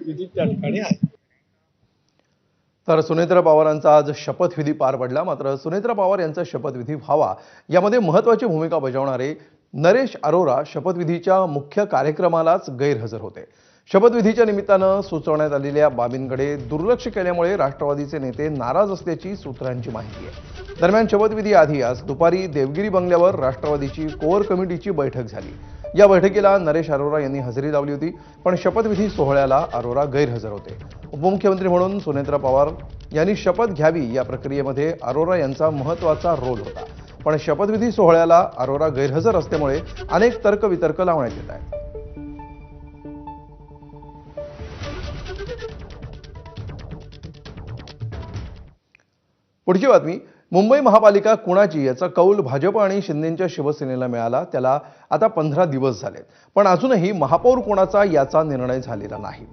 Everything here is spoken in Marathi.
शपथविधी त्या ठिकाणी आहे. तर सुनेत्रा पवारांचा आज शपथविधी पार पडला. मात्र सुनेत्रा पवार यांचा शपथविधी व्हावा यामध्ये महत्त्वाची भूमिका बजावणारे नरेश अरोरा शपथविधीच्या मुख्य कार्यक्रमालाच गैरहजर होते. शपथविधीच्या निमित्तानं सुचवण्यात आलेल्या बाबींकडे दुर्लक्ष केल्यामुळे राष्ट्रवादीचे नेते नाराज असल्याची सूत्रांची माहिती आहे. दरम्यान शपथविधी आधी आज दुपारी देवगिरी बंगल्यावर राष्ट्रवादीची कोअर कमिटीची बैठक झाली. या बैठकीला नरेश अरोरा यांनी हजेरी लावली होती, पण शपथविधी सोहळ्याला अरोरा गैरहजर होते. उपमुख्यमंत्री म्हणून सुनेत्रा पवार यांनी शपथ घ्यावी या प्रक्रियेमध्ये अरोरा यांचा महत्त्वाचा रोल होता. पण शपथविधी सोहळ्याला अरोरा गैरहजर असल्यामुळे अनेक तर्कवितर्क लावण्यात येत आहेत. पुढची बातमी. मुंबई महापालिका कुणाची याचा कौल भाजप आणि शिंदेच्या शिवसेनेला मिळाला. त्याला आता 15 दिवस झालेत, पण अजूनही महापौर कोणाचा याचा निर्णय झालेला नाही.